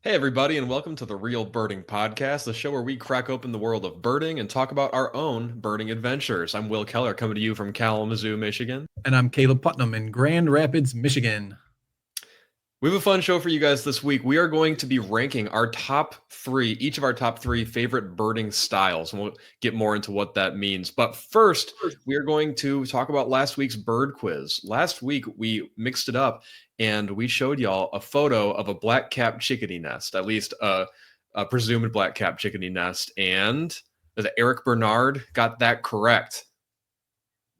Hey, everybody, and welcome to the Real Birding Podcast, the show where we crack open the world of birding and talk about our own birding adventures. I'm Will Keller, coming to you from Kalamazoo, Michigan. And I'm Caleb Putnam in Grand Rapids, Michigan. We have a fun show for you guys this week. We are going to be ranking our each of our top three favorite birding styles, and we'll get more into what that means. But first, we are going to talk about last week's bird quiz. Last week, we mixed it up, and we showed y'all a photo of a black-capped chickadee nest, at least a presumed black-capped chickadee nest, and Eric Bernard got that correct.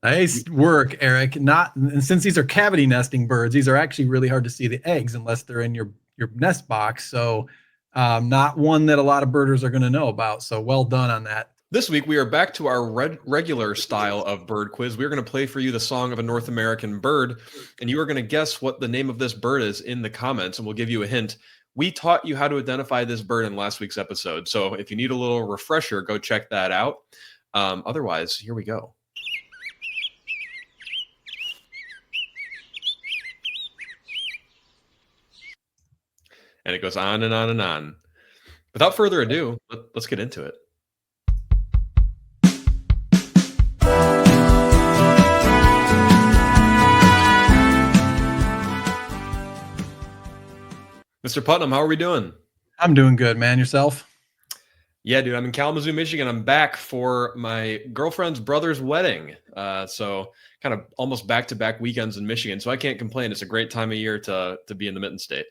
Nice work, Eric. And since these are cavity nesting birds, these are actually really hard to see the eggs unless they're in your nest box. So not one that a lot of birders are going to know about. So well done on that. This week, we are back to our regular style of bird quiz. We're going to play for you the song of a North American bird, and you are going to guess what the name of this bird is in the comments, and we'll give you a hint. We taught you how to identify this bird in last week's episode, so if you need a little refresher, go check that out. Otherwise, here we go. And it goes on and on and on. Without further ado, let's get into it. Mr. Putnam, how are we doing? I'm doing good, man. Yourself? Yeah, dude. I'm in Kalamazoo, Michigan. I'm back for my girlfriend's brother's wedding. So kind of almost back-to-back weekends in Michigan. So I can't complain. It's a great time of year to be in the Mitten State.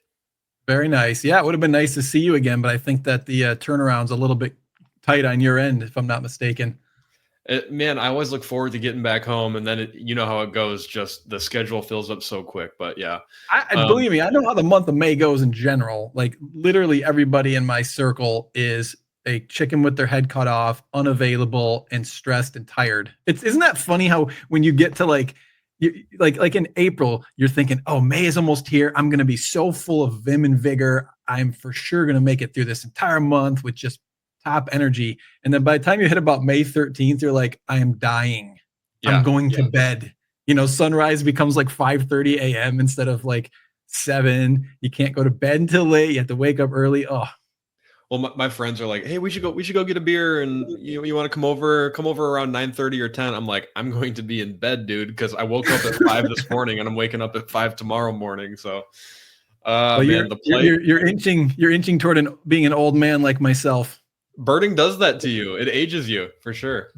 Very nice. Yeah, it would have been nice to see you again, but I think that the turnaround's a little bit tight on your end, if I'm not mistaken. Man, I always look forward to getting back home, and then you know how it goes. Just the schedule fills up so quick. But yeah, believe me, I know how the month of May goes in general. Like literally everybody in my circle is a chicken with their head cut off, unavailable, and stressed and tired. Isn't that funny how when you get to like in April, you're thinking, oh, May is almost here. I'm going to be so full of vim and vigor. I'm for sure going to make it through this entire month with just top energy. And then by the time you hit about May 13th, you're like, I am dying. Yeah, I'm going to bed. Sunrise becomes like 5:30 a.m. instead of like 7. You can't go to bed until late. You have to wake up early. Oh. Well, my friends are like, hey, we should go get a beer, and you want to come over around 9:30 or 10. I'm like, I'm going to be in bed, dude, because I woke up at 5 this morning and I'm waking up at 5 tomorrow morning. So man, you're inching toward being an old man like myself. Birding does that to you. It ages you for sure.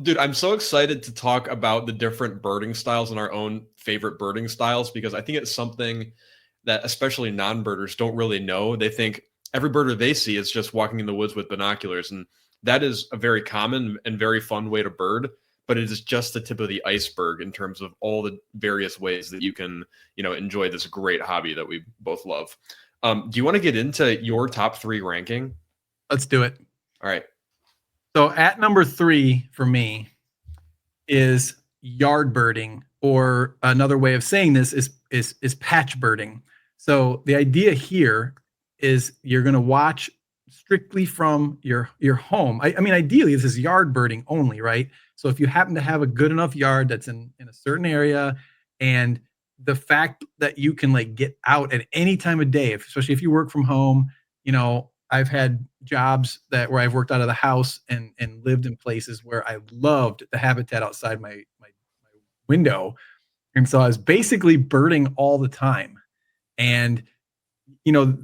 Dude, I'm so excited to talk about the different birding styles and our own favorite birding styles, because I think it's something that especially non-birders don't really know. They think every birder they see is just walking in the woods with binoculars. And that is a very common and very fun way to bird, but it is just the tip of the iceberg in terms of all the various ways that you can, enjoy this great hobby that we both love. Do you want to get into your top 3 ranking? Let's do it. All right. So at number 3 for me is yard birding, or another way of saying this is patch birding. So the idea here is you're going to watch strictly from your home. I mean, ideally, this is yard birding only, right? So if you happen to have a good enough yard that's in a certain area, and the fact that you can like get out at any time of day, especially if you work from home, I've had jobs where I've worked out of the house and lived in places where I loved the habitat outside my window. And so I was basically birding all the time. And, the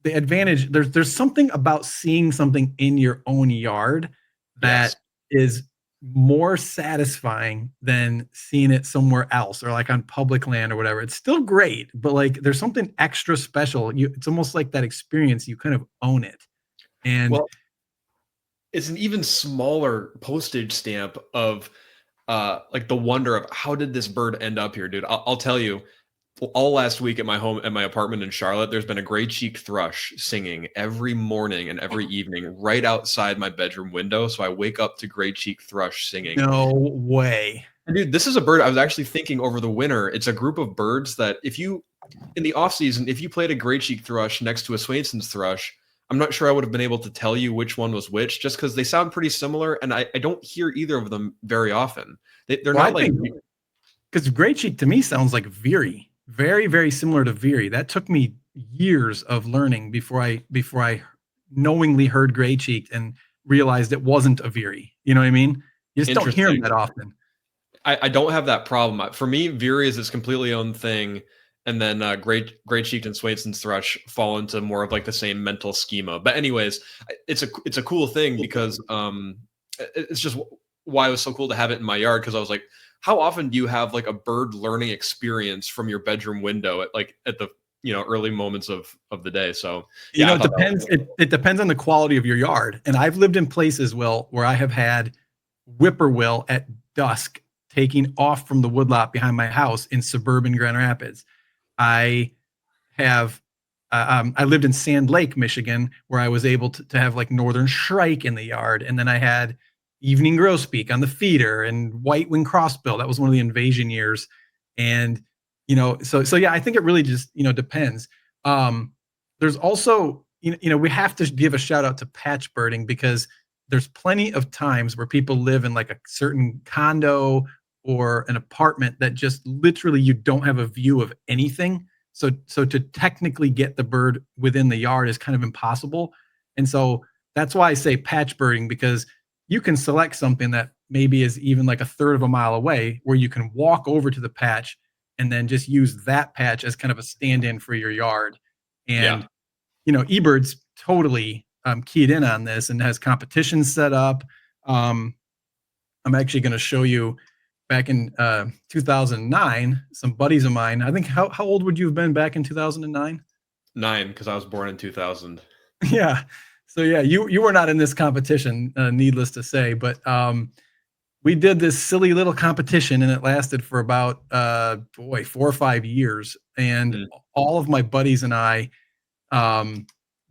advantage, there's something about seeing something in your own yard that is more satisfying than seeing it somewhere else, or like on public land or whatever. It's still great, but like there's something extra special. It's almost like that experience, you kind of own it. And it's an even smaller postage stamp of like the wonder of how did this bird end up here, dude? I'll tell you, all last week at my apartment in Charlotte, there's been a gray-cheeked thrush singing every morning and every evening right outside my bedroom window. So I wake up to gray-cheeked thrush singing. No way. And dude, this is a bird I was actually thinking over the winter. It's a group of birds that in the off season, if you played a gray-cheeked thrush next to a Swainson's thrush, I'm not sure I would have been able to tell you which one was which, just because they sound pretty similar, and I don't hear either of them very often. They're not like, because gray cheek to me sounds like veery. very, very similar to Veery. That took me years of learning before I knowingly heard gray cheeked and realized it wasn't a Veery. You know what I mean? You just don't hear them Interesting. that often. I don't have that problem. For me, Veery is its completely own thing, and then Great Cheeked and Swainson's Thrush fall into more of like the same mental schema. But anyways, it's a cool thing because it's just why it was so cool to have it in my yard, because I was like, how often do you have like a bird learning experience from your bedroom window at the early moments of the day? So You yeah, know, I it thought that depends. was It depends on the quality of your yard. And I've lived in places, Will, where I have had whippoorwill at dusk taking off from the woodlot behind my house in suburban Grand Rapids. I have I lived in Sand Lake, Michigan, where I was able to have like northern shrike in the yard, and then I had evening grosbeak on the feeder and white-winged crossbill. That was one of the invasion years, and so yeah, I think it really just depends. Um, there's also we have to give a shout out to patch birding, because there's plenty of times where people live in like a certain condo or an apartment that just literally you don't have a view of anything. So to technically get the bird within the yard is kind of impossible. And so that's why I say patch birding, because you can select something that maybe is even like a third of a mile away, where you can walk over to the patch and then just use that patch as kind of a stand-in for your yard. yeah. And eBird's totally keyed in on this and has competitions set up. Um, I'm actually going to show you back in 2009, some buddies of mine. I think how old would you have been back in 2009? 9, because I was born in 2000. Yeah. So yeah, you were not in this competition, needless to say, but we did this silly little competition, and it lasted for about 4 or 5 years. And Mm. all of my buddies and I um,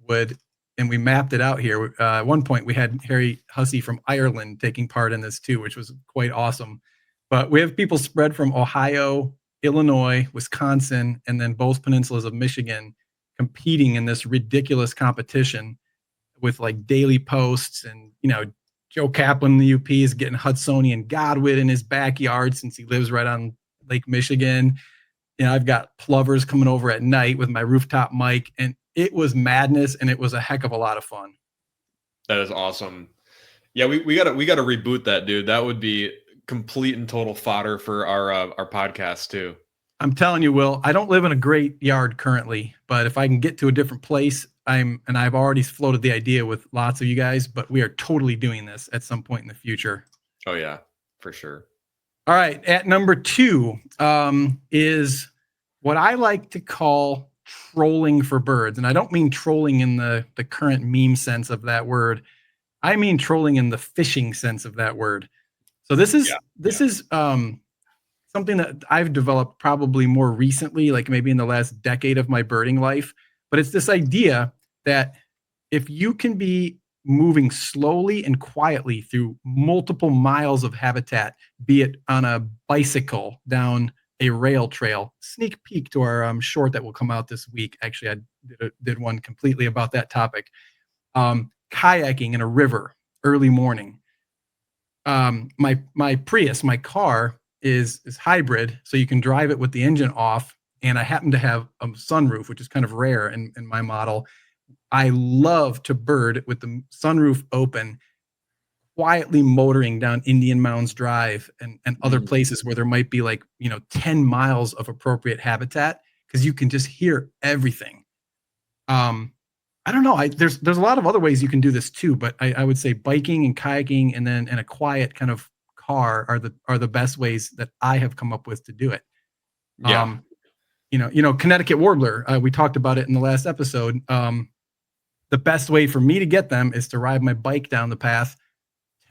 would, and we mapped it out here. At one point, we had Harry Hussey from Ireland taking part in this too, which was quite awesome. But we have people spread from Ohio, Illinois, Wisconsin, and then both peninsulas of Michigan competing in this ridiculous competition with like daily posts. And Joe Kaplan in the UP is getting Hudsonian Godwit in his backyard, since he lives right on Lake Michigan. I've got plovers coming over at night with my rooftop mic, and it was madness, and it was a heck of a lot of fun. That is awesome. Yeah, we gotta reboot that, dude. That would be complete and total fodder for our podcast too. I'm telling you, Will, I don't live in a great yard currently, but if I can get to a different place, I've already floated the idea with lots of you guys, but we are totally doing this at some point in the future. Oh yeah, for sure. All right, at number 2 is what I like to call trolling for birds. And I don't mean trolling in the current meme sense of that word. I mean trolling in the fishing sense of that word. So this is Yeah. something that I've developed probably more recently, like maybe in the last decade of my birding life. But it's this idea that if you can be moving slowly and quietly through multiple miles of habitat, be it on a bicycle down a rail trail. Sneak peek to our short that will come out this week. Actually, I did one completely about that topic. Kayaking in a river early morning. My Prius, my car is hybrid, so you can drive it with the engine off. And I happen to have a sunroof, which is kind of rare in my model. I love to bird with the sunroof open, quietly motoring down Indian Mounds Drive and other places where there might be like 10 miles of appropriate habitat, because you can just hear everything. I don't know. There's a lot of other ways you can do this too, but I would say biking and kayaking and then in a quiet kind of car are the best ways that I have come up with to do it. Yeah. Connecticut warbler. We talked about it in the last episode. The best way for me to get them is to ride my bike down the path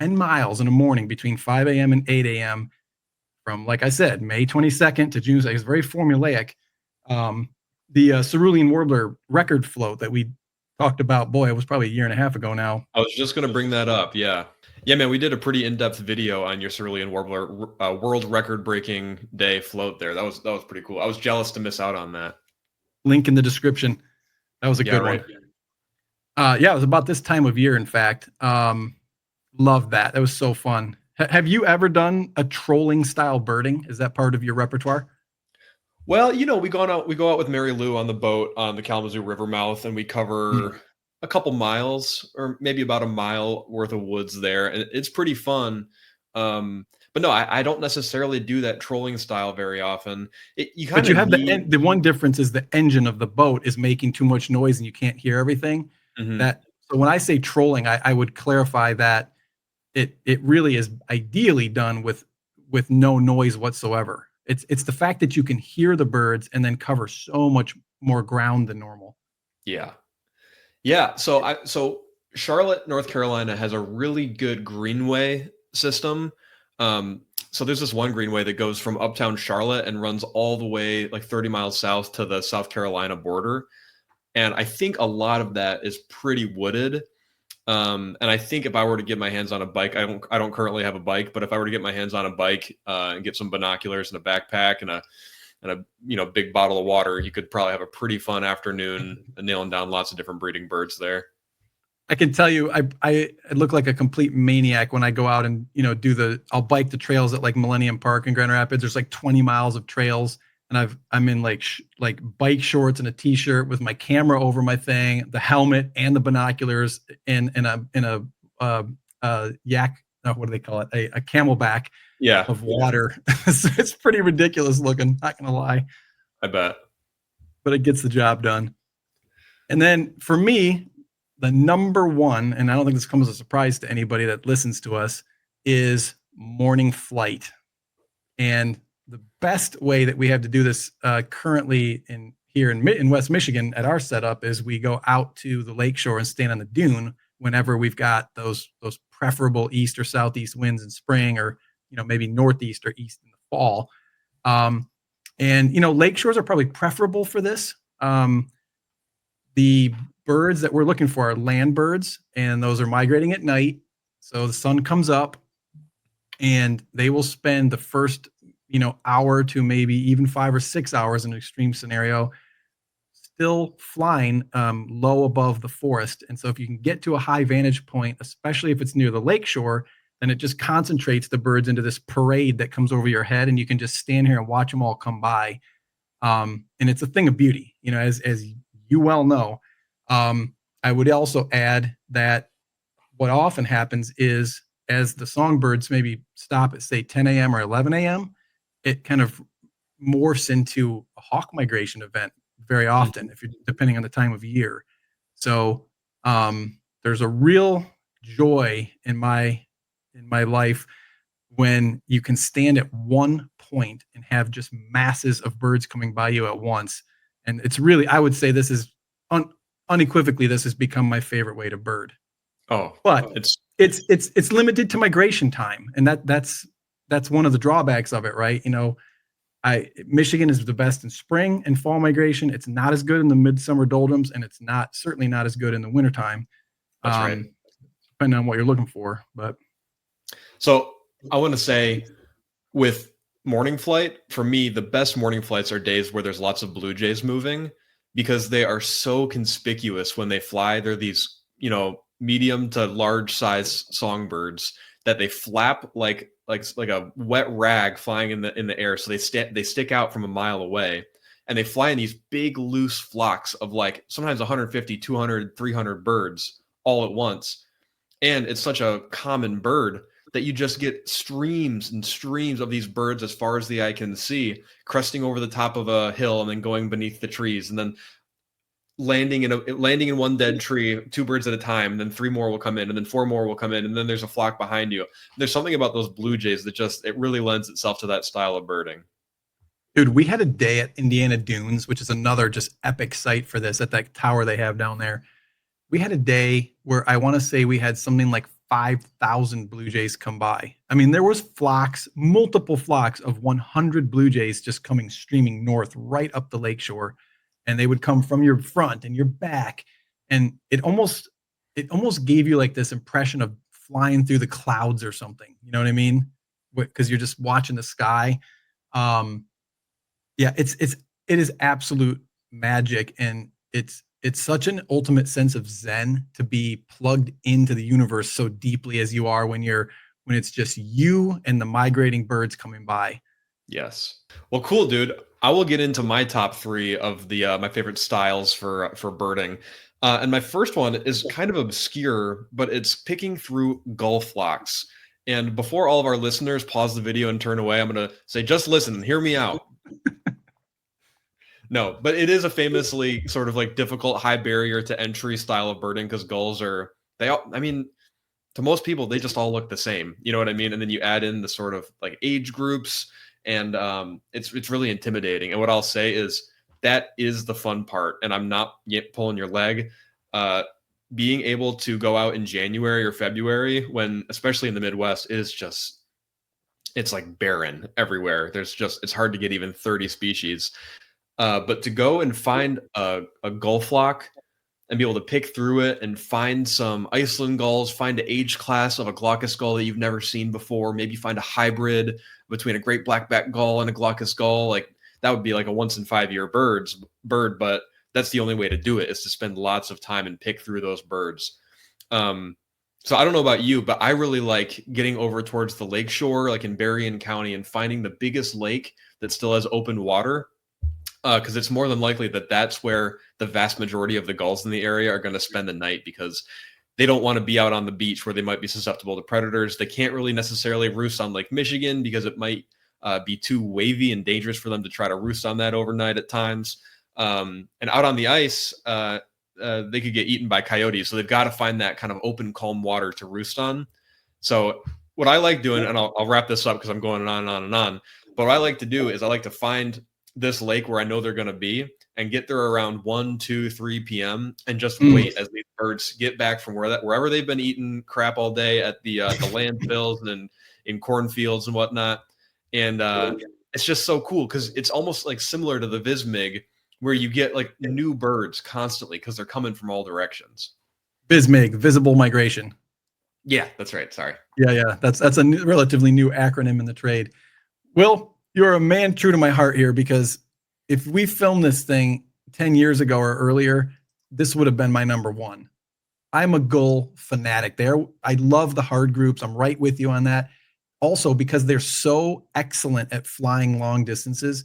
10 miles in the morning between 5 a.m. and 8 a.m. from, like I said, May 22nd to June 2nd. It's very formulaic. The Cerulean Warbler record float that we talked about, boy, it was probably a year and a half ago now. I was just going to bring that up. Yeah. Yeah, man, we did a pretty in-depth video on your Cerulean Warbler world record-breaking day float there. That was pretty cool. I was jealous to miss out on that. Link in the description. That was a good one. Yeah, it was about this time of year, in fact. Love that. That was so fun. Have you ever done a trolling style birding? Is that part of your repertoire? Well, we go out with Mary Lou on the boat on the Kalamazoo River mouth, and we Mm. cover a couple miles or maybe about a mile worth of woods there, and it's pretty fun. But no, I don't necessarily do that trolling style very often. You But kind you of have need. the one difference is the engine of the boat is making too much noise and you can't hear everything. Mhm. That so when I say trolling, I would clarify that it really is ideally done with no noise whatsoever. It's the fact that you can hear the birds and then cover so much more ground than normal. Yeah. Yeah, so Charlotte, North Carolina has a really good greenway system. So there's this one greenway that goes from uptown Charlotte and runs all the way like 30 miles south to the South Carolina border. And I think a lot of that is pretty wooded. And I think if I were to get my hands on a bike, I don't currently have a bike, but if I were to get my hands on a bike and get some binoculars and a backpack and a big bottle of water, you could probably have a pretty fun afternoon nailing down lots of different breeding birds there. I can tell you, I look like a complete maniac when I go out and I'll bike the trails at like Millennium Park in Grand Rapids. There's like 20 miles of trails, and I'm in like like bike shorts and a t-shirt with my camera over my thing, the helmet and the binoculars, in a uh, yak. No, what do they call it? A camelback Yeah, of water. So it's pretty ridiculous looking. Not gonna lie, I bet. but it gets the job done. And then for me, the number one, and I don't think this comes as a surprise to anybody that listens to us, is morning flight. And the best way that we have to do this currently in West Michigan at our setup is we go out to the lakeshore and stand on the dune whenever we've got those preferable east or southeast winds in spring, or maybe northeast or east in the fall. Um, and lake shores are probably preferable for this. The birds that we're looking for are land birds, and those are migrating at night. So the sun comes up, and they will spend the first, hour to maybe even 5 or 6 hours in an extreme scenario, still flying low above the forest. And so if you can get to a high vantage point, especially if it's near the lake shore, then it just concentrates the birds into this parade that comes over your head, and you can just stand here and watch them all come by. And it's a thing of beauty, as you well know. I would also add that what often happens is as the songbirds maybe stop at say 10 a.m. or 11 a.m., it kind of morphs into a hawk migration event very often, Mhm. if you're depending on the time of year. So there's a real joy in my life when you can stand at one point and have just masses of birds coming by you at once. And it's really, I would say this is unequivocally, this has become my favorite way to bird. Oh, But it's it's limited to migration time, and that's one of the drawbacks of it, right? I Michigan is the best in spring and fall migration. It's not as good in the midsummer doldrums, and it's not certainly not as good in the wintertime, that's right. um, depending on what you're looking for. But So I want to say with morning flight, for me, the best morning flights are days where there's lots of blue jays moving because they are so conspicuous when they fly. They're these, medium to large size songbirds that they flap like a wet rag flying in the air. So they stick out from a mile away, and they fly in these big loose flocks of like sometimes 150, 200, 300 birds all at once. And it's such a common bird that you just get streams and streams of these birds as far as the eye can see, cresting over the top of a hill and then going beneath the trees, and then landing in one dead tree, two birds at a time, and then three more will come in, and then four more will come in, and then there's a flock behind you. There's something about those blue jays that just it really lends itself to that style of birding. dude, we had a day at Indiana Dunes, which is another just epic site for this at that tower they have down there. We had a day where I want to say we had something like 5,000 blue jays come by. I mean, there was flocks, multiple flocks of 100 blue jays just coming streaming north right up the lakeshore, and they would come from your front and your back, and it almost gave you like this impression of flying through the clouds or something. You know what I mean? Because you're just watching the sky. Um, yeah, it is absolute magic, and it's such an ultimate sense of zen to be plugged into the universe so deeply as you are when it's just you and the migrating birds coming by. Yes. Well, cool, dude. I will get into my top three of the my favorite styles for birding. And my first one is kind of obscure, but it's picking through gull flocks. And before all of our listeners pause the video and turn away, I'm going to say, just listen, hear me out. No, but it is a famously sort of like difficult, high barrier to entry style of birding because gulls are, they all, I mean, to most people, they just all look the same. You know what I mean? And then you add in the sort of like age groups, and it's really intimidating. And what I'll say is that is the fun part. And I'm not yet pulling your leg. Uh, Being able to go out in January or February, when especially in the Midwest, is just it's like barren everywhere. There's just it's hard to get even 30 species. But to go and find a gull flock and be able to pick through it and find some Iceland gulls, find an age class of a glaucous gull that you've never seen before, maybe find a hybrid between a great blackback gull and a glaucous gull. Like that would be like a once in 5 year bird, but that's the only way to do it is to spend lots of time and pick through those birds. Um, so I don't know about you, but I really like getting over towards the lake shore, like in Berrien County, and finding the biggest lake that still has open water because it's more than likely that that's where the vast majority of the gulls in the area are going to spend the night because they don't want to be out on the beach where they might be susceptible to predators. They can't really necessarily roost on Lake Michigan because it might be too wavy and dangerous for them to try to roost on that overnight at times. And out on the ice, they could get eaten by coyotes. So they've got to find that kind of open, calm water to roost on. So what I like doing, and I'll wrap this up because I'm going on and on and on. But what I like to do is I like to find this lake where I know they're going to be and get there around 1, 2, 3 p.m. and just wait as these birds get back from wherever they've been eating crap all day at the landfills and in cornfields and whatnot. And it's just so cool because it's almost like similar to the Vismig where you get like new birds constantly because they're coming from all directions. VisMig, visible migration. Yeah, that's right. Sorry. Yeah. That's a relatively new acronym in the trade. Will, you're a man true to my heart here because if we filmed this thing 10 years ago or earlier, this would have been my number one. I'm a gull fanatic there. I love the hard groups. I'm right with you on that. Also, because they're so excellent at flying long distances,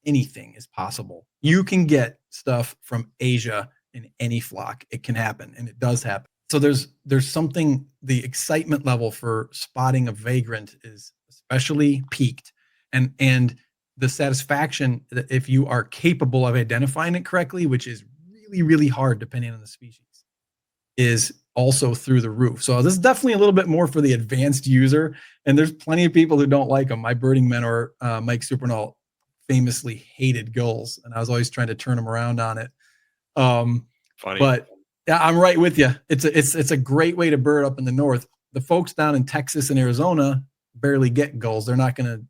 anything is possible. You can get stuff from Asia in any flock. It can happen, and it does happen. So there's something, the excitement level for spotting a vagrant is especially peaked. And the satisfaction that if you are capable of identifying it correctly, which is really, really hard depending on the species, is also through the roof. So this is definitely a little bit more for the advanced user. And there's plenty of people who don't like them. My birding mentor, Mike Supernall, famously hated gulls, and I was always trying to turn him around on it. Funny. But yeah, I'm right with you. It's a great way to bird up in the north. The folks down in Texas and Arizona barely get gulls. They're not going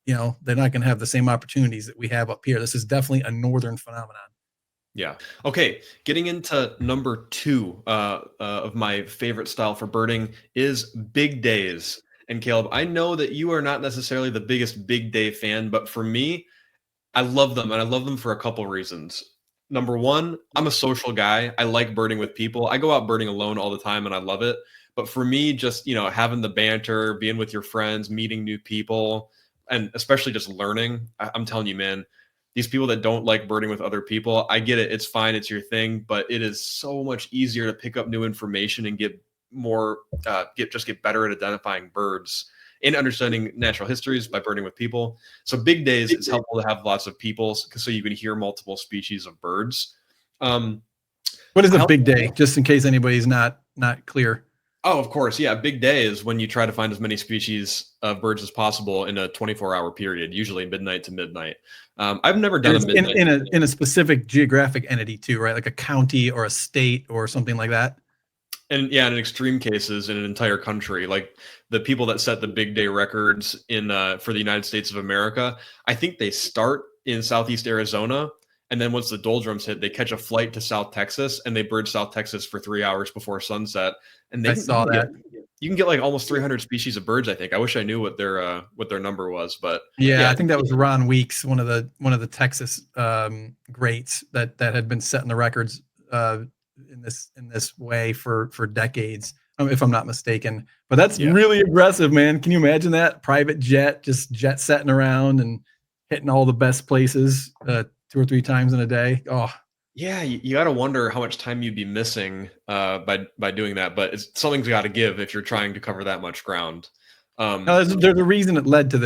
to have the same opportunities that we have up here. This is definitely a northern phenomenon. Yeah. Okay. Getting into number two of my favorite style for birding is big days. And Caleb, I know that you are not necessarily the biggest big day fan, but for me, I love them, and I love them for a couple reasons. Number one, I'm a social guy. I like birding with people. I go out birding alone all the time, and I love it. But for me, just having the banter, being with your friends, meeting new people, and especially just learning. I'm telling you, man, these people that don't like birding with other people, I get it. It's fine. It's your thing, but it is so much easier to pick up new information and get more, get better at identifying birds and understanding natural histories by birding with people. So big days, it's helpful to have lots of people so you can hear multiple species of birds. What is a big day? Just in case anybody's not clear. Oh, of course. Yeah. Big day is when you try to find as many species of birds as possible in a 24-hour period, usually midnight to midnight. I've never done a midnight. In a specific geographic entity too, right? Like a county or a state or something like that. And yeah, in extreme cases, in an entire country, like the people that set the big day records in for the United States of America, I think they start in Southeast Arizona, and then once the doldrums hit, they catch a flight to South Texas, and they bird South Texas for 3 hours before sunset. And I saw that. You can get like almost 300 species of birds. I think. I wish I knew what their number was, but yeah, I think that was Ron Weeks, one of the Texas greats that had been setting the records in this way for decades. if I'm not mistaken. But that's Yeah. really aggressive, man. Can you imagine that? Private jet, just jet setting around and hitting all the best places 2 or 3 times in a day. Oh, Yeah, you got to wonder how much time you'd be missing by doing that, but something's got to give if you're trying to cover that much ground. no, there's a reason it led to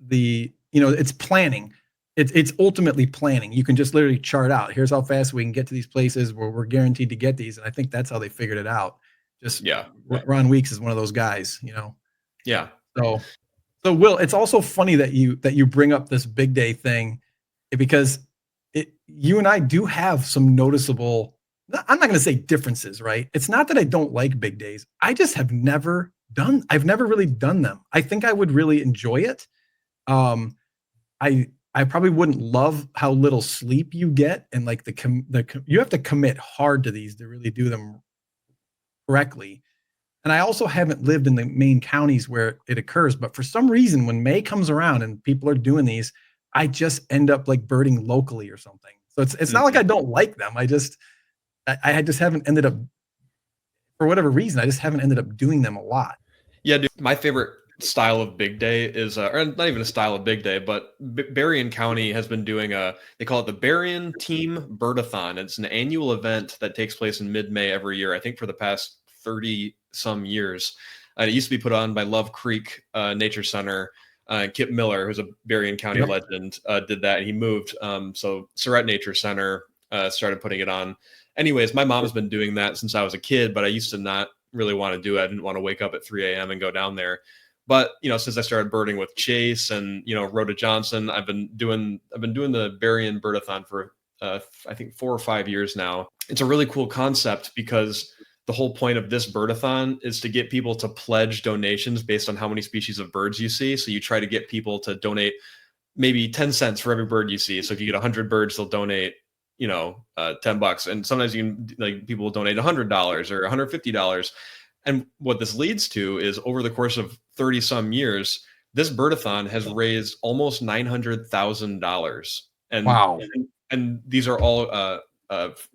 the it's planning. It's ultimately planning. You can just literally chart out. Here's how fast we can get to these places where we're guaranteed to get these, and I think that's how they figured it out. Just Yeah, Ron Weeks is one of those guys, yeah, So, so Will, it's also funny that you bring up this big day thing because you and I do have some noticeable. I'm not going to say differences, right? It's not that I don't like big days. I just have never done. I've never really done them. I think I would really enjoy it. Um, I probably wouldn't love how little sleep you get, and like you have to commit hard to these to really do them correctly. And I also haven't lived in the main counties where it occurs, but for some reason, when May comes around and people are doing these, I just end up like birding locally or something. So it's not like I mhm. don't like them. I just haven't ended up, for whatever reason, I just haven't ended up doing them a lot. Yeah, dude. My favorite style of big day is, or not even a style of big day, but Berrien County has been doing they call it the Berrien Team Birdathon. It's an annual event that takes place in mid-May every year. I think for the past 30 some years. It used to be put on by Love Creek Nature Center. Kip Miller, who's a Berrien County Yep. legend, did that, and he moved. So Surratt Nature Center started putting it on. Anyways, my mom's been doing that since I was a kid, but I used to not really want to do it. I didn't want to wake up at 3 a.m. and go down there. But since I started birding with Chase and Rhoda Johnson, I've been doing the Berrien Birdathon for I think 4 or 5 years now. It's a really cool concept because the whole point of this birdathon is to get people to pledge donations based on how many species of birds you see. So you try to get people to donate maybe 10 cents for every bird you see. So if you get 100 birds, they'll donate, $10. And sometimes you can, like, people will donate $100 or $150. And what this leads to is over the course of 30 some years, this birdathon has raised almost $900,000. Wow. And these are all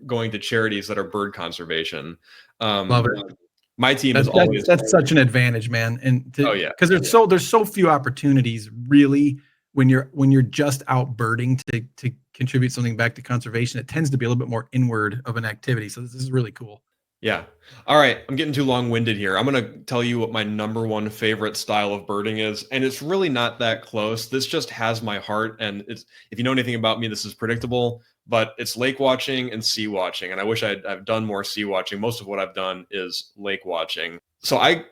going to charities that are bird conservation. Love it. My team is always. That's such an advantage, man. And Oh yeah, because there's so few opportunities really when you're just out birding to contribute something back to conservation. It tends to be a little bit more inward of an activity. So this is really cool. yeah. All right, I'm getting too long-winded here. I'm going to tell you what my number one favorite style of birding is, and it's really not that close. This just has my heart, and it's, if you know anything about me, this is predictable, but it's lake watching and sea watching, and I wish I've done more sea watching. Most of what I've done is lake watching. So I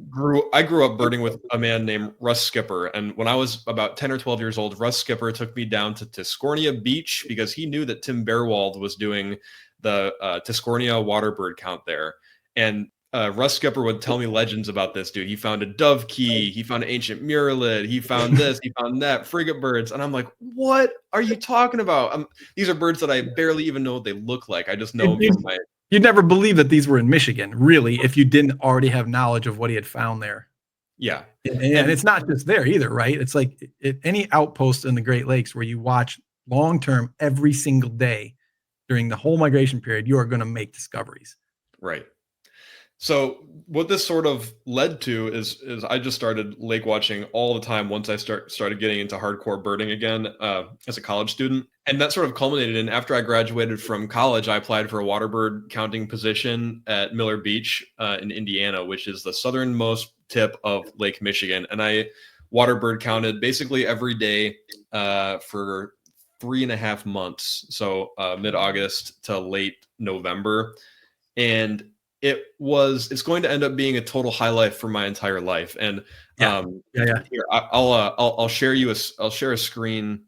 grew up birding with a man named Russ Skipper, and when I was about 10 or 12 years old, Russ Skipper took me down to Tiscornia Beach because he knew that Tim Bearwald was doing the Tiscornia water bird count there. And Russ Skipper would tell me legends about this dude. He found a dove key, he found an ancient murrelet, he found this, he found that, frigate birds. And I'm like, what are you talking about? These are birds that I barely even know what they look like. I just know them from my. You'd never believe that these were in Michigan, really, if you didn't already have knowledge of what he had found there. Yeah. And it's not just there either, right? It's like any outpost in the Great Lakes where you watch long term every single day during the whole migration period, you are going to make discoveries. Right. So what this sort of led to is I just started lake watching all the time once I started getting into hardcore birding again as a college student. And that sort of culminated in, after I graduated from college, I applied for a waterbird counting position at Miller Beach in Indiana, which is the southernmost tip of Lake Michigan. And I waterbird counted basically every day for 3.5 months. So mid-August to late November. And it's going to end up being a total highlight for my entire life. And Yeah. here, I'll share a screen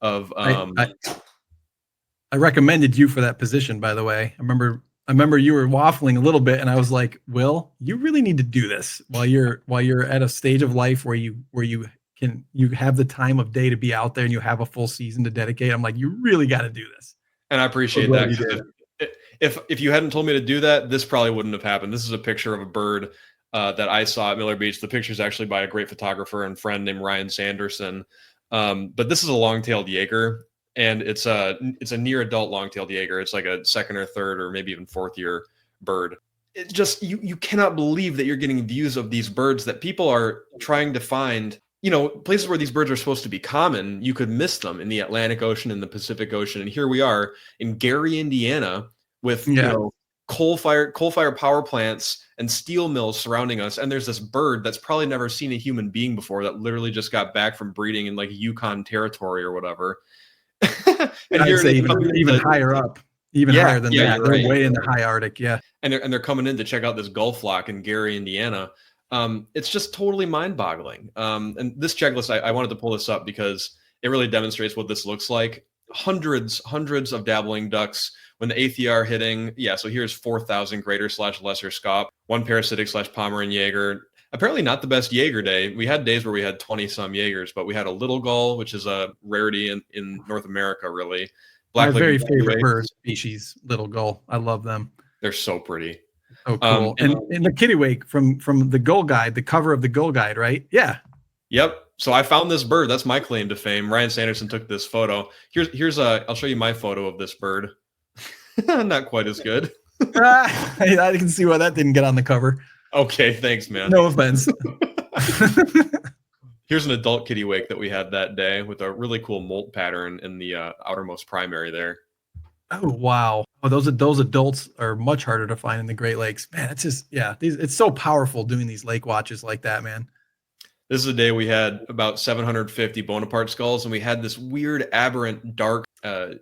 of I recommended you for that position, by the way. I remember you were waffling a little bit, and I was like, Will, you really need to do this while you're at a stage of life where you have the time of day to be out there and you have a full season to dedicate. I'm like, you really got to do this. And I appreciate that. If you hadn't told me to do that, this probably wouldn't have happened. This is a picture of a bird that I saw at Miller Beach. The picture is actually by a great photographer and friend named Ryan Sanderson. But this is a long-tailed Jaeger, and it's a near adult long-tailed Jaeger. It's like a second or third or maybe even fourth year bird. it's just you cannot believe that you're getting views of these birds that people are trying to find. Places where these birds are supposed to be common, you could miss them in the Atlantic Ocean and the Pacific Ocean. And here we are in Gary, Indiana, with Yeah. coal-fired power plants and steel mills surrounding us. And there's this bird that's probably never seen a human being before that literally just got back from breeding in like Yukon territory or whatever. And I'd here say they even higher up, even higher than that. They're right. way in the high Arctic. Yeah. And they're coming in to check out this gull flock in Gary, Indiana. It's just totally mind-boggling. And this checklist, I wanted to pull this up because it really demonstrates what this looks like. Hundreds of dabbling ducks. When the eighth year hitting, so here's 4,000 greater / lesser scaup, one parasitic / Pomeranian Jaeger. Apparently not the best Jaeger day. We had days where we had 20 some Jaegers, but we had a little gull, which is a rarity in North America, really. My very favorite bird species, little gull. I love them. They're so pretty. Oh, cool. And the kittiwake from the Gull Guide, the cover of the Gull Guide, right? Yeah. Yep. So I found this bird. That's my claim to fame. Ryan Sanderson took this photo. I'll show you my photo of this bird. Not quite as good. I can see why that didn't get on the cover. Okay, thanks, man. No offense. Here's an adult kittiwake that we had that day with a really cool molt pattern in the outermost primary there. Oh, wow. Oh, those adults are much harder to find in the Great Lakes. Man, it's just, it's so powerful doing these lake watches like that, man. This is a day we had about 750 Bonaparte skulls, and we had this weird, aberrant, dark,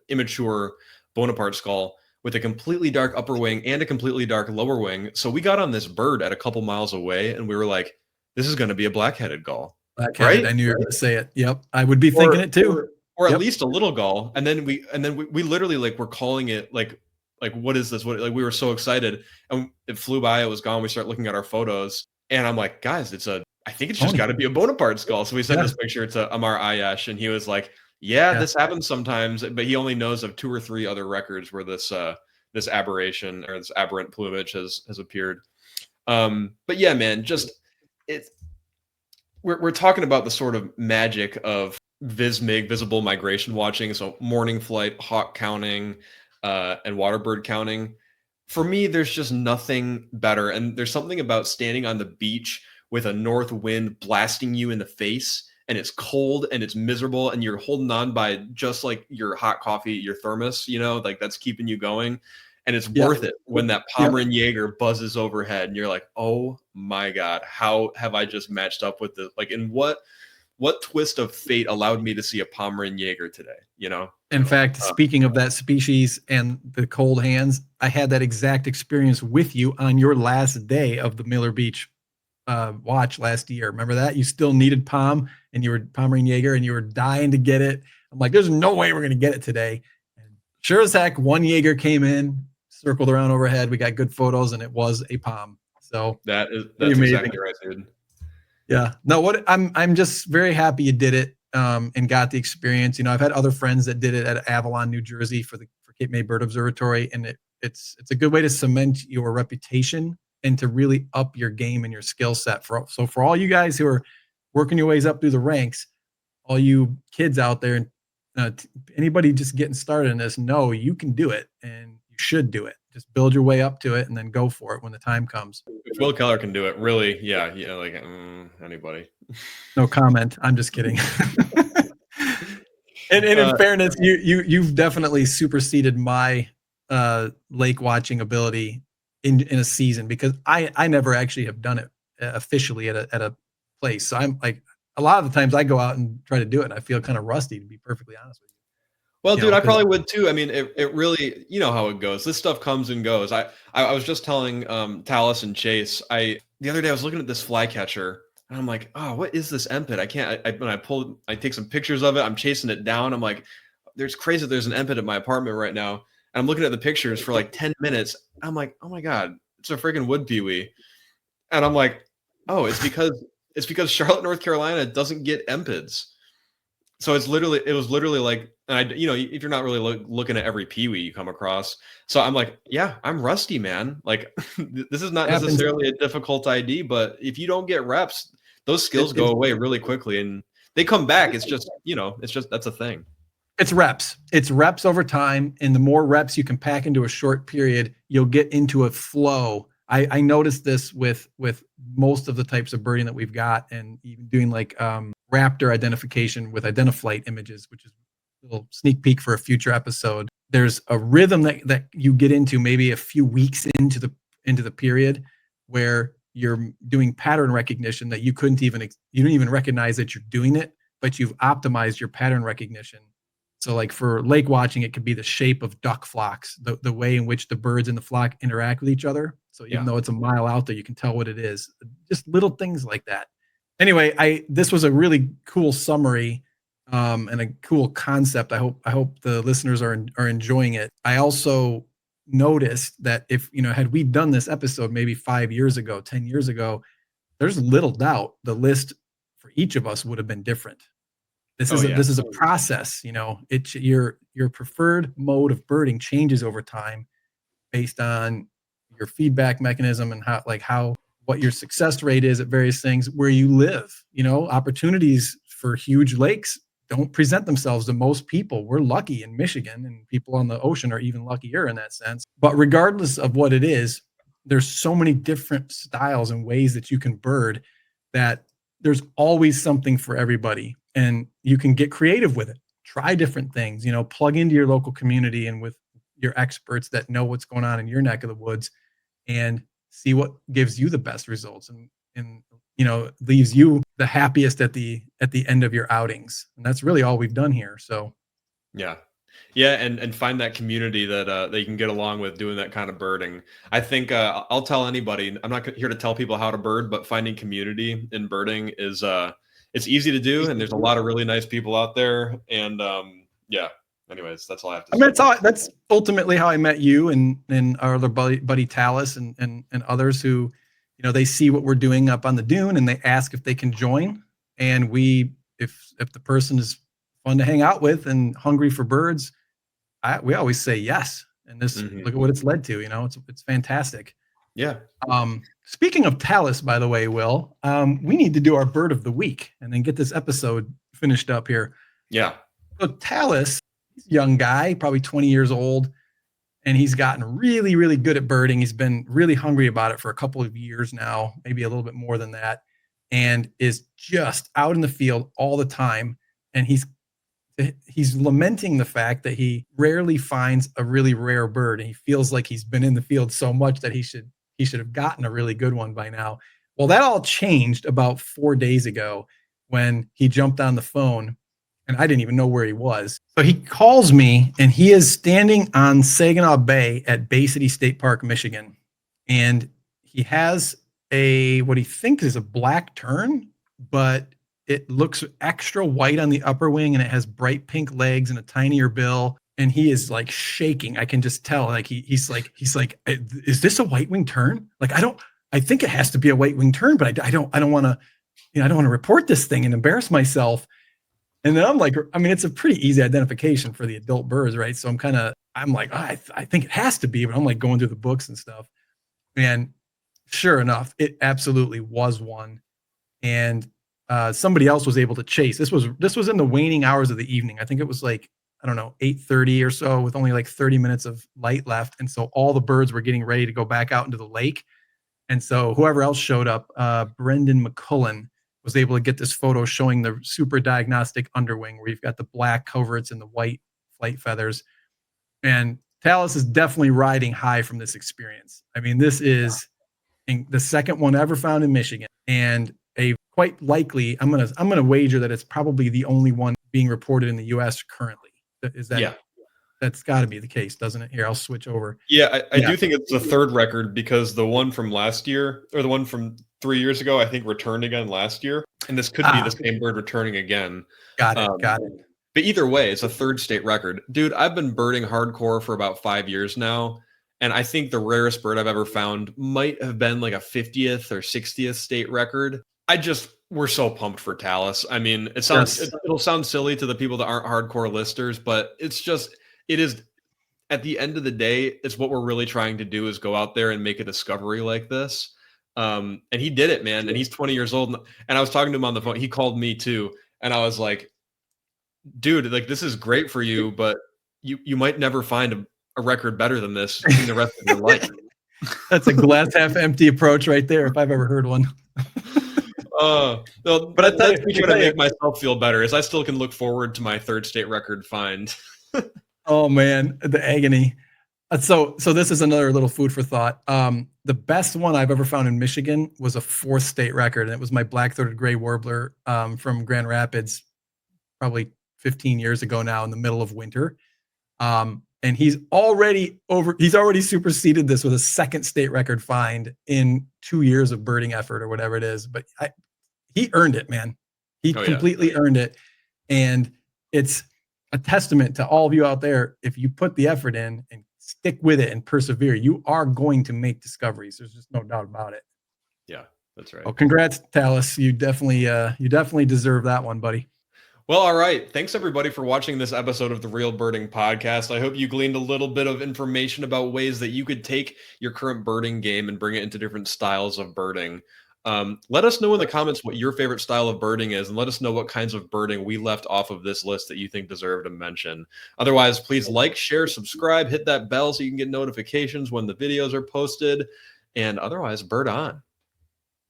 immature Bonaparte skull with a completely dark upper wing and a completely dark lower wing. So we got on this bird at a couple miles away, and we were like, this is going to be a black-headed gull. Black-headed, right? I knew you were going to say it. Yep. I would be thinking it too. Or at least a little gull. And then we literally were calling it like what is this? We were so excited, and it flew by, it was gone. We start looking at our photos, and I'm like, guys, I think it's just got to be a Bonaparte skull. So we sent this picture to Amar Ayash, and he was like, this happens sometimes, but he only knows of 2 or 3 other records where this aberration or this aberrant plumage has appeared. But yeah, man, just we're talking about the sort of magic of visible migration watching. So morning flight, hawk counting, and waterbird counting. For me, there's just nothing better. And there's something about standing on the beach with a north wind blasting you in the face, and it's cold and it's miserable, and you're holding on by just like your hot coffee, your thermos, that's keeping you going. And it's worth it when that Pomeranian Jaeger buzzes overhead and you're like, oh my God, how have I just matched up with this? Like, in what twist of fate allowed me to see a Pomeranian Jaeger today? In fact, speaking of that species and the cold hands, I had that exact experience with you on your last day of the Miller Beach watch last year. Remember that? You still needed and you were Pomeranian Jaeger, and you were dying to get it. I'm like, there's no way we're going to get it today. And sure as heck, one Jaeger came in, circled around overhead. We got good photos, and it was a Pom. So that's exactly right, dude. Yeah. No, I'm just very happy you did it and got the experience. I've had other friends that did it at Avalon, New Jersey for Cape May Bird Observatory, and it's a good way to cement your reputation and to really up your game and your skill set. So for all you guys who are working your ways up through the ranks, all you kids out there, and anybody just getting started in this, know you can do it, and you should do it. Just build your way up to it and then go for it when the time comes. If Will Keller can do it, really, anybody. No comment. I'm just kidding. and in fairness, you've definitely superseded my lake watching ability in a season, because I never actually have done it officially at a place. So I'm like, a lot of the times I go out and try to do it, and I feel kind of rusty, to be perfectly honest with you. Well, dude, I probably would too. I mean, it really, how it goes. This stuff comes and goes. I was just telling Talus and Chase, the other day I was looking at this flycatcher, and I'm like, oh, what is this empit? I can't. When I take some pictures of it, I'm chasing it down. I'm like, there's an empit at my apartment right now, and I'm looking at the pictures for like 10 minutes. I'm like, oh my God, it's a freaking wood pewee, and I'm like, oh, it's because Charlotte, North Carolina doesn't get empids. So it was literally like, and if you're not really looking at every peewee you come across, so I'm like, yeah, I'm rusty, man. Like, this is not necessarily a difficult ID, but if you don't get reps, those skills go away really quickly, and they come back. It's just, that's a thing. It's reps. It's reps over time, and the more reps you can pack into a short period, you'll get into a flow I noticed this with most of the types of birding that we've got, and even doing like raptor identification with Identiflight images, which is a little sneak peek for a future episode. There's a rhythm that you get into maybe a few weeks into the period where you're doing pattern recognition that you didn't even recognize that you're doing it, but you've optimized your pattern recognition. So like for lake watching, it could be the shape of duck flocks, the way in which the birds in the flock interact with each other. So even though it's a mile out there, you can tell what it is. Just little things like that. Anyway, this was a really cool summary and a cool concept. I hope the listeners are enjoying it. I also noticed that if had we done this episode maybe 5 years ago, 10 years ago, there's little doubt the list for each of us would have been different. This is a process. It's your preferred mode of birding changes over time based on your feedback mechanism and what your success rate is at various things where you live. Opportunities for huge lakes don't present themselves to most people. We're lucky in Michigan, and people on the ocean are even luckier in that sense. But regardless of what it is, there's so many different styles and ways that you can bird that there's always something for everybody, and you can get creative with it. Try different things, plug into your local community and with your experts that know what's going on in your neck of the woods, and see what gives you the best results and leaves you the happiest at the end of your outings. And that's really all we've done here. So and find that community that you can get along with doing that kind of birding. I think I'll tell anybody, I'm not here to tell people how to bird, but finding community in birding is it's easy to do, and there's a lot of really nice people out there. And anyways, that's all I have to say. That's ultimately how I met you and our other buddy Talus and others who, they see what we're doing up on the dune and they ask if they can join. And if the person is fun to hang out with and hungry for birds, we always say yes. And look at what it's led to. It's fantastic. Yeah. Speaking of Talus, by the way, Will, we need to do our bird of the week and then get this episode finished up here. Yeah. So Talus, young guy, probably 20 years old, and he's gotten really, really good at birding. He's been really hungry about it for a couple of years now, maybe a little bit more than that, and is just out in the field all the time. And he's lamenting the fact that he rarely finds a really rare bird, and he feels like he's been in the field so much that he should have gotten a really good one by now. Well, that all changed about 4 days ago when he jumped on the phone, and I didn't even know where he was. So he calls me, and he is standing on Saginaw Bay at Bay City State Park, Michigan. And he has what he thinks is a black tern, but it looks extra white on the upper wing, and it has bright pink legs and a tinier bill. And he is like shaking. I can just tell. Like he's like, is this a white-winged tern? Like I think it has to be a white-winged tern, but I don't want to, I don't want to report this thing and embarrass myself. And then I'm like, it's a pretty easy identification for the adult birds, right? So I'm like, I think it has to be, but I'm like going through the books and stuff. And sure enough, it absolutely was one. And somebody else was able to chase. This was in the waning hours of the evening. I think it was like, I don't know, 8:30 or so, with only like 30 minutes of light left. And so all the birds were getting ready to go back out into the lake. And so whoever else showed up, Brendan McCullen, was able to get this photo showing the super diagnostic underwing where you've got the black coverts and the white flight feathers. And Talus is definitely riding high from this experience. This is the second one ever found in Michigan, and quite likely, I'm gonna wager that it's probably the only one being reported in the U.S. currently. Is that? Yeah. That's got to be the case, doesn't it? Here, I'll switch over. Yeah, I do think it's the third record, because the one from last year, or the one from 3 years ago, I think returned again last year. And this could be the same bird returning again. Got it. But either way, it's a third state record. Dude, I've been birding hardcore for about 5 years now. And I think the rarest bird I've ever found might have been like a 50th or 60th state record. We're so pumped for Talus. It'll sound silly to the people that aren't hardcore listers, but it is, at the end of the day, it's what we're really trying to do, is go out there and make a discovery like this. And he did it, man. And he's 20 years old. And I was talking to him on the phone. He called me too. And I was like, dude, like, this is great for you, but you might never find a record better than this in the rest of your life. That's a glass half empty approach right there, if I've ever heard one. Well, But that's me trying to make myself feel better, is I still can look forward to my third state record find. Oh man, the agony. So this is another little food for thought. The best one I've ever found in Michigan was a 4th state record, and it was my black-throated gray warbler from Grand Rapids, probably 15 years ago now, in the middle of winter. And he's already superseded this with a 2nd state record find in 2 years of birding effort or whatever it is. But he earned it, man. He completely earned it, and it's a testament to all of you out there. If you put the effort in and stick with it and persevere, you are going to make discoveries. There's just no doubt about it. Yeah, that's right. Well, congrats, Talus. You definitely deserve that one, buddy. Well, all right. Thanks everybody for watching this episode of the Real Birding Podcast. I hope you gleaned a little bit of information about ways that you could take your current birding game and bring it into different styles of birding. Let us know in the comments what your favorite style of birding is, and let us know what kinds of birding we left off of this list that you think deserve a mention. Otherwise, please like, share, subscribe, hit that bell so you can get notifications when the videos are posted. And otherwise, bird on.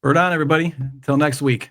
Bird on, everybody. Until next week.